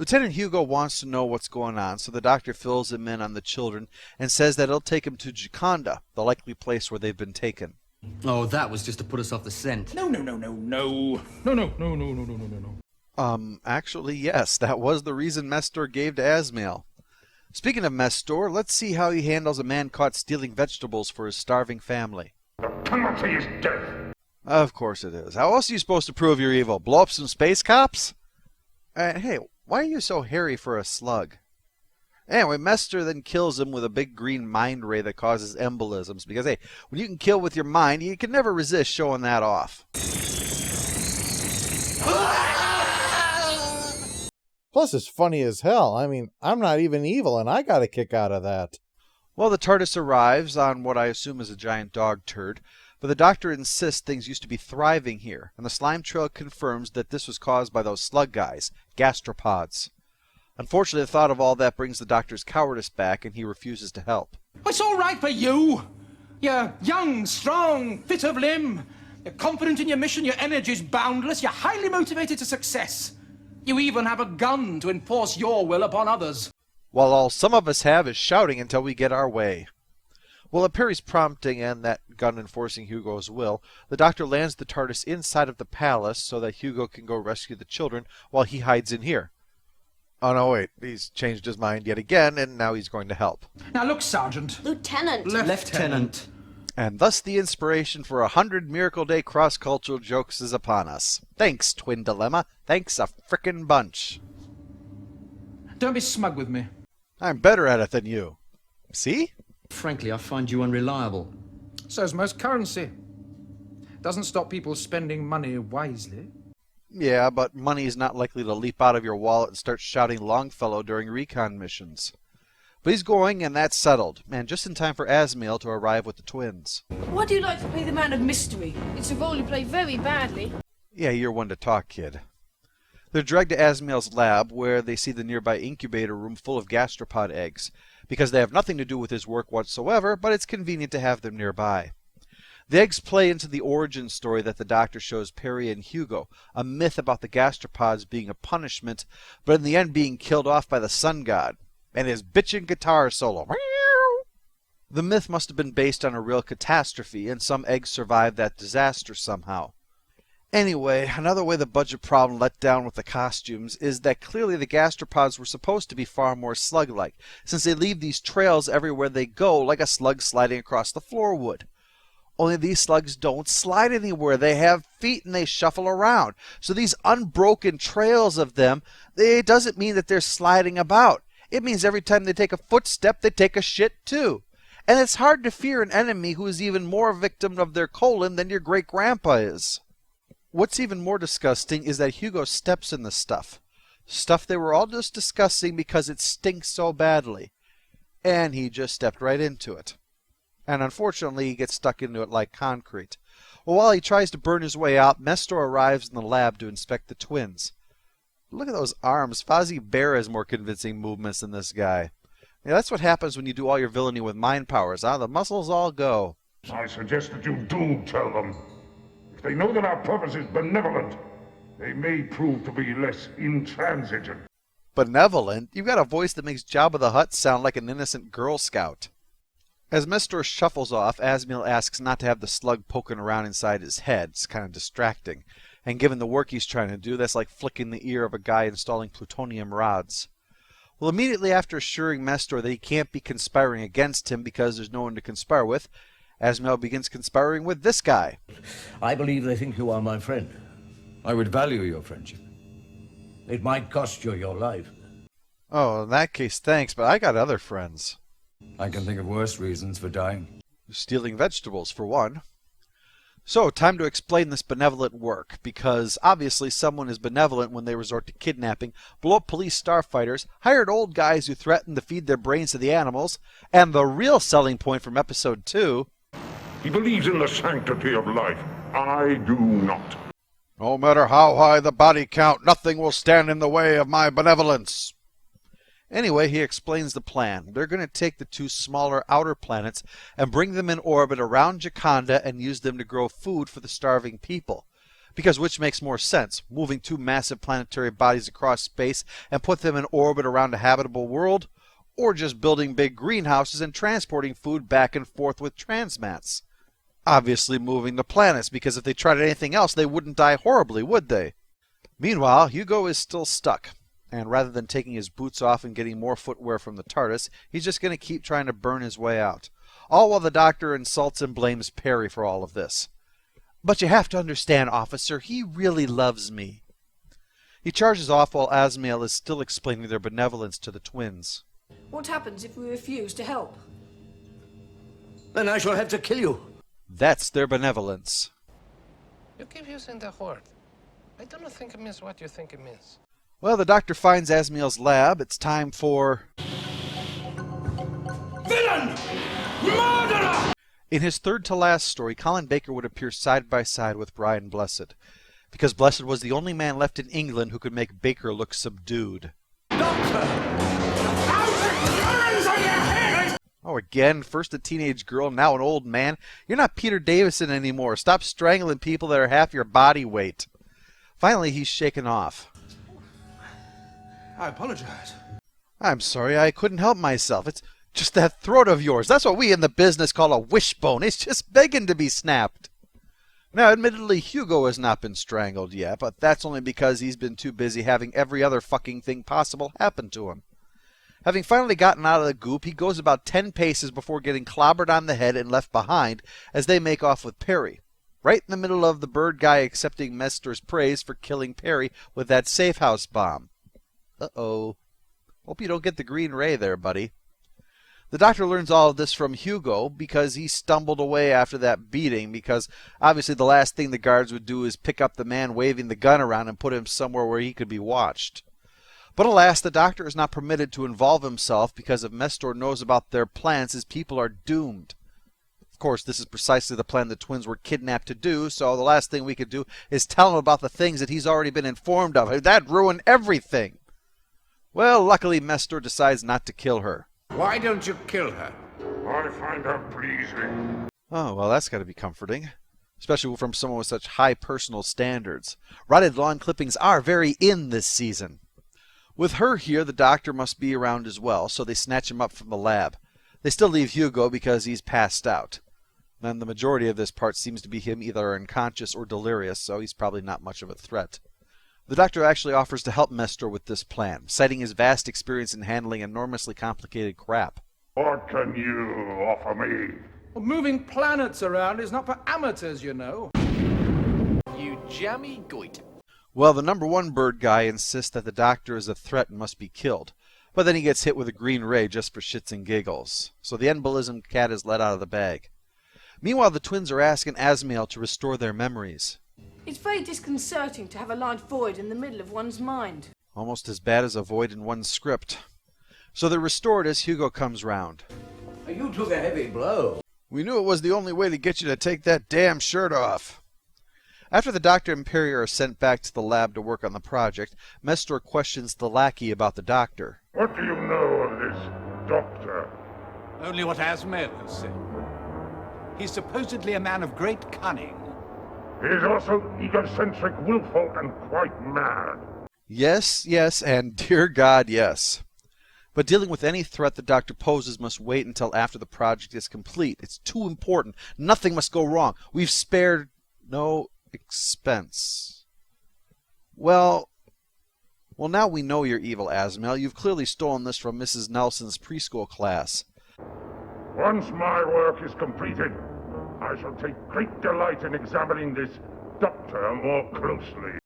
Lieutenant Hugo wants to know what's going on, so the doctor fills him in on the children and says that he'll take him to Gioconda, the likely place where they've been taken. Oh, that was just to put us off the scent. No. Actually, yes, that was the reason Mestor gave to Asmael. Speaking of Mestor, let's see how he handles a man caught stealing vegetables for his starving family. The penalty is death. Of course it is. How else are you supposed to prove you're evil? Blow up some space cops? Hey, why are you so hairy for a slug? Anyway, Mestor then kills him with a big green mind ray that causes embolisms, because, hey, when you can kill with your mind, you can never resist showing that off. Plus, it's funny as hell. I mean, I'm not even evil, and I got a kick out of that. Well, the TARDIS arrives on what I assume is a giant dog turd, but the Doctor insists things used to be thriving here, and the slime trail confirms that this was caused by those slug guys, gastropods. Unfortunately, the thought of all that brings the Doctor's cowardice back, and he refuses to help. It's all right for you. You're young, strong, fit of limb. You're confident in your mission, your energy's boundless, you're highly motivated to success. You even have a gun to enforce your will upon others. While all some of us have is shouting until we get our way. Well, at Perry's prompting and that gun enforcing Hugo's will, the Doctor lands the TARDIS inside of the palace so that Hugo can go rescue the children while he hides in here. Oh no, wait, he's changed his mind yet again, and now he's going to help. Now look, Sergeant. Lieutenant. Lieutenant. And thus the inspiration for 100 Miracle Day cross-cultural jokes is upon us. Thanks, Twin Dilemma. Thanks a frickin' bunch. Don't be smug with me. I'm better at it than you. See? Frankly, I find you unreliable. So's most currency. Doesn't stop people spending money wisely. Yeah, but money is not likely to leap out of your wallet and start shouting Longfellow during recon missions. But he's going, and that's settled, and just in time for Asmael to arrive with the twins. Why do you like to play the man of mystery? It's a role you play very badly. Yeah, you're one to talk, kid. They're dragged to Asmael's lab, where they see the nearby incubator room full of gastropod eggs, because they have nothing to do with his work whatsoever, but it's convenient to have them nearby. The eggs play into the origin story that the Doctor shows Perry and Hugo, a myth about the gastropods being a punishment, but in the end being killed off by the sun god, and his bitchin' guitar solo. The myth must have been based on a real catastrophe, and some eggs survived that disaster somehow. Anyway, another way the budget problem let down with the costumes is that clearly the gastropods were supposed to be far more slug-like, since they leave these trails everywhere they go like a slug sliding across the floor would. Only these slugs don't slide anywhere. They have feet and they shuffle around. So these unbroken trails of them, it doesn't mean that they're sliding about. It means every time they take a footstep, they take a shit too. And it's hard to fear an enemy who is even more a victim of their colon than your great-grandpa is. What's even more disgusting is that Hugo steps in the stuff. Stuff they were all just discussing because it stinks so badly. And he just stepped right into it. And unfortunately, he gets stuck into it like concrete. Well, while he tries to burn his way out, Mestor arrives in the lab to inspect the twins. Look at those arms. Fozzie Bear has more convincing movements than this guy. Yeah, that's what happens when you do all your villainy with mind powers, huh? The muscles all go. I suggest that you do tell them. If they know that our purpose is benevolent, they may prove to be less intransigent. Benevolent? You've got a voice that makes Jabba the Hutt sound like an innocent Girl Scout. As Mestor shuffles off, Asmael asks not to have the slug poking around inside his head. It's kind of distracting. And given the work he's trying to do, that's like flicking the ear of a guy installing plutonium rods. Well, immediately after assuring Mestor that he can't be conspiring against him because there's no one to conspire with, Asmael begins conspiring with this guy. I believe they think you are my friend. I would value your friendship. It might cost you your life. Oh, in that case, thanks, but I got other friends. I can think of worse reasons for dying. Stealing vegetables, for one. So, time to explain this benevolent work, because obviously someone is benevolent when they resort to kidnapping, blow up police starfighters, hired old guys who threaten to feed their brains to the animals, and the real selling point from episode 2... He believes in the sanctity of life. I do not. No matter how high the body count, nothing will stand in the way of my benevolence. Anyway, he explains the plan. They're going to take the two smaller outer planets and bring them in orbit around Gioconda and use them to grow food for the starving people. Because which makes more sense, moving two massive planetary bodies across space and put them in orbit around a habitable world, or just building big greenhouses and transporting food back and forth with transmats? Obviously moving the planets, because if they tried anything else, they wouldn't die horribly, would they? Meanwhile, Hugo is still stuck, and rather than taking his boots off and getting more footwear from the TARDIS, he's just going to keep trying to burn his way out. All while the Doctor insults and blames Perry for all of this. "But you have to understand, officer, he really loves me." He charges off while Asmael is still explaining their benevolence to the twins. What happens if we refuse to help? Then I shall have to kill you. That's their benevolence. You keep using the word. I don't think it means what you think it means. Well, the Doctor finds Asmael's lab. It's time for... Villain! Murderer! In his third-to-last story, Colin Baker would appear side by side with Brian Blessed, because Blessed was the only man left in England who could make Baker look subdued. Oh, again? First a teenage girl, now an old man? You're not Peter Davison anymore. Stop strangling people that are half your body weight. Finally, he's shaken off. I apologize. I'm sorry, I couldn't help myself. It's just that throat of yours. That's what we in the business call a wishbone. It's just begging to be snapped. Now, admittedly, Hugo has not been strangled yet, but that's only because he's been too busy having every other fucking thing possible happen to him. Having finally gotten out of the goop, he goes about 10 paces before getting clobbered on the head and left behind as they make off with Perry. Right in the middle of the bird guy accepting Mester's praise for killing Perry with that safe house bomb. Uh-oh. Hope you don't get the green ray there, buddy. The Doctor learns all of this from Hugo because he stumbled away after that beating, because obviously the last thing the guards would do is pick up the man waving the gun around and put him somewhere where he could be watched. But alas, the Doctor is not permitted to involve himself because if Mestor knows about their plans, his people are doomed. Of course, this is precisely the plan the twins were kidnapped to do, so the last thing we could do is tell him about the things that he's already been informed of. That'd ruin everything. Well, luckily Mestor decides not to kill her. Why don't you kill her? I find her pleasing. Oh, well, that's got to be comforting. Especially from someone with such high personal standards. Rotted lawn clippings are very in this season. With her here, the Doctor must be around as well, so they snatch him up from the lab. They still leave Hugo because he's passed out. And the majority of this part seems to be him either unconscious or delirious, so he's probably not much of a threat. The Doctor actually offers to help Mestor with this plan, citing his vast experience in handling enormously complicated crap. What can you offer me? Well, moving planets around is not for amateurs, you know. You jammy goit. Well, the number one bird guy insists that the Doctor is a threat and must be killed, but then he gets hit with a green ray just for shits and giggles, so the embolism cat is let out of the bag. Meanwhile, the twins are asking Asmael to restore their memories. It's very disconcerting to have a large void in the middle of one's mind. Almost as bad as a void in one's script. So they're restored as Hugo comes round. You took a heavy blow. We knew it was the only way to get you to take that damn shirt off. After the Doctor and Perry are sent back to the lab to work on the project, Mestor questions the lackey about the Doctor. What do you know of this Doctor? Only what Asmael has said. He's supposedly a man of great cunning. He is also egocentric, willful, and quite mad. Yes, yes, and dear God, yes. But dealing with any threat the Doctor poses must wait until after the project is complete. It's too important. Nothing must go wrong. We've spared no expense. Well, now we know you're evil, Asmael. You've clearly stolen this from Mrs. Nelson's preschool class. Once my work is completed, I shall take great delight in examining this Doctor more closely.